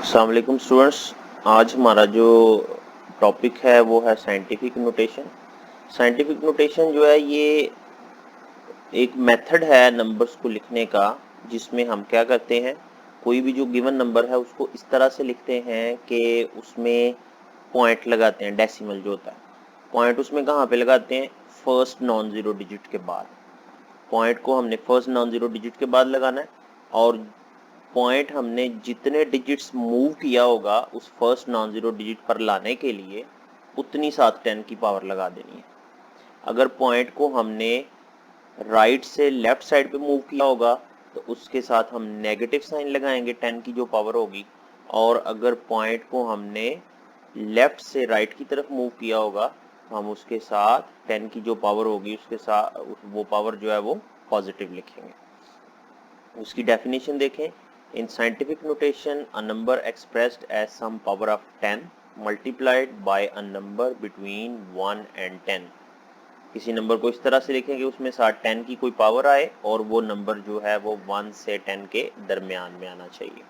अस्सलाम वालेकुम स्टूडेंट्स। आज हमारा जो टॉपिक है वो है साइंटिफिक नोटेशन। साइंटिफिक नोटेशन जो है ये एक मेथड है नंबर्स को लिखने का, जिसमें हम क्या करते हैं, कोई भी जो गिवन नंबर है उसको इस तरह से लिखते हैं कि उसमें पॉइंट लगाते हैं। डेसिमल जो होता है, पॉइंट उसमें कहाँ पे लगाते हैं, फर्स्ट नॉन जीरो डिजिट के बाद। पॉइंट को हमने फर्स्ट नॉन जीरो डिजिट के बाद लगाना है, और पॉइंट हमने जितने डिजिट्स मूव किया होगा उस फर्स्ट नॉन जीरो डिजिट पर लाने के लिए उतनी साथ 10 की पावर लगा देनी है। अगर पॉइंट को हमने राइट से लेफ्ट साइड पे मूव किया होगा तो उसके साथ हम नेगेटिव साइन लगाएंगे 10 की जो पावर होगी, और अगर पॉइंट को हमने लेफ्ट से राइट की तरफ मूव किया होगा तो हम उसके साथ 10 की जो पावर होगी उसके साथ वो पावर जो है वो पॉजिटिव लिखेंगे। उसकी डेफिनेशन देखें। In scientific notation, a number expressed as some power of 10 multiplied by a number between 1 and 10। किसी नंबर को इस तरह से लिखें कि उसमें साथ 10 की कोई पावर आए और वो नंबर जो है वो 1 से 10 के दरमियान में आना चाहिए।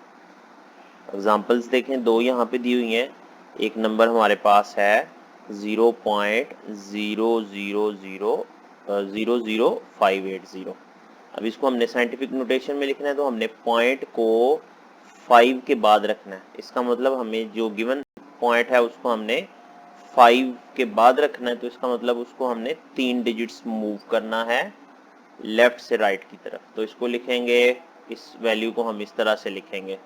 एग्जाम्पल्स देखें, दो यहाँ पे दी हुई हैं। एक नंबर हमारे पास है 0.00000580। अब इसको हमने साइंटिफिक नोटेशन में लिखना है तो हमने पॉइंट को 5 के बाद रखना है। इसका मतलब हमें जो गिवन पॉइंट है उसको हमने 5 के बाद रखना है, तो इसका मतलब उसको हमने 3 डिजिट्स मूव करना है लेफ्ट से राइट की तरफ। तो इसको लिखेंगे, इस वैल्यू को हम इस तरह से लिखेंगे,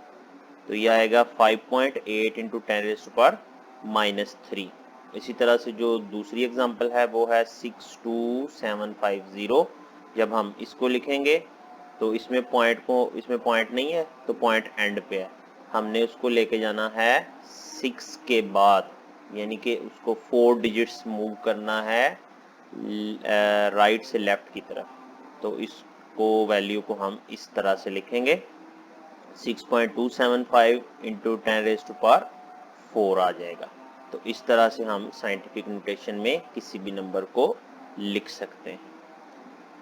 तो यह आएगा 5.8 इंटू 10⁻³ इसी तरह से जो दूसरी एग्जांपल है वो है 62750। जब हम इसको लिखेंगे तो इसमें पॉइंट नहीं है तो पॉइंट एंड पे है, हमने उसको लेके जाना है 6 के बाद, यानी कि उसको 4 डिजिट्स मूव करना है राइट से लेफ्ट की तरफ। तो इसको वैल्यू को हम इस तरह से लिखेंगे, 6.275 इंटू 10⁻⁴ आ जाएगा। तो इस तरह से हम साइंटिफिक नोटेशन में किसी भी नंबर को लिख सकते हैं।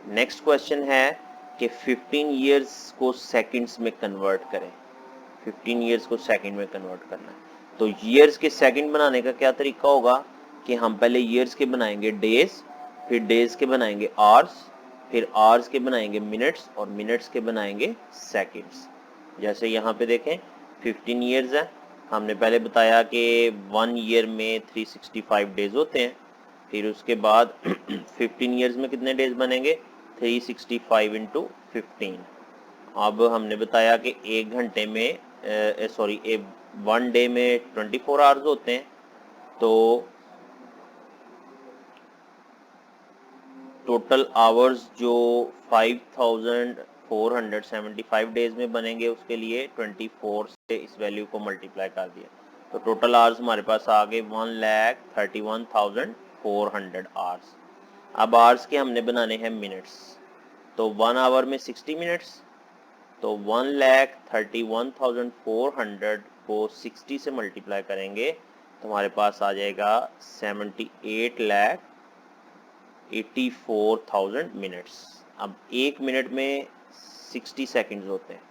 नेक्स्ट क्वेश्चन है कि 15 इयर्स को सेकंड्स में कन्वर्ट करें। 15 इयर्स को सेकंड में कन्वर्ट करना है, तो ईयर्स के सेकंड बनाने का क्या तरीका होगा कि हम पहले ईयर्स के बनाएंगे डेज, फिर डेज के बनाएंगे आवर्स, फिर आवर्स के बनाएंगे मिनट्स, और मिनट्स के बनाएंगे सेकंड्स। जैसे यहाँ पे देखें 15 इयर्स है, हमने पहले बताया कि 1 ईयर में 365 डेज होते हैं। फिर उसके बाद 15 इयर्स में कितने डेज बनेंगे, 365 इंटू 15। अब हमने बताया कि एक घंटे में वन डे में 24 आवर्स होते हैं, तो टोटल आवर्स जो 5475 डेज में बनेंगे उसके लिए 24 से इस वैल्यू को मल्टीप्लाई कर दिया, तो टोटल आवर्स हमारे पास आ गए 1,31,400 आवर्स। अब आवर्स के हमने बनाने हैं मिनट्स, तो 1 आवर में 60 मिनट्स, तो 1,31,400 को 60 से मल्टीप्लाई करेंगे तो हमारे पास आ जाएगा 78,84,000 मिनट्स। अब एक मिनट में 60 सेकंड्स होते हैं,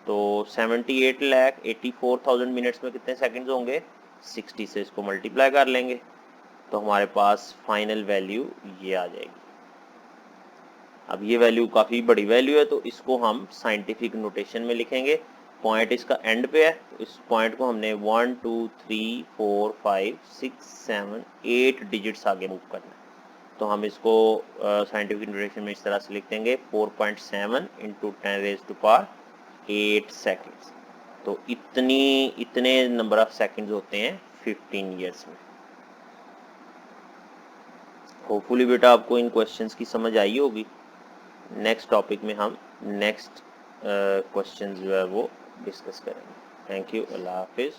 तो 78,84,000 मिनट्स में कितने सेकंड्स होंगे, 60 से इसको मल्टीप्लाई कर लेंगे तो हमारे पास फाइनल वैल्यू ये आ जाएगी। अब ये वैल्यू काफ़ी बड़ी वैल्यू है तो इसको हम साइंटिफिक नोटेशन में लिखेंगे। पॉइंट इसका एंड पे है, तो इस पॉइंट को हमने 1 2 3 4 5 6 7 8 डिजिट्स आगे मूव करना है, तो हम इसको साइंटिफिक नोटेशन में इस तरह से लिख देंगे 4.7 इंटू 10⁻⁸ सेकेंड्स। तो इतने नंबर ऑफ सेकेंड्स होते हैं 15 ईयर्स में। होपफुली बेटा आपको इन क्वेश्चंस की समझ आई होगी। नेक्स्ट टॉपिक में हम नेक्स्ट क्वेश्चन जो है वो डिस्कस करेंगे। थैंक यू, अल्लाह हाफिज़।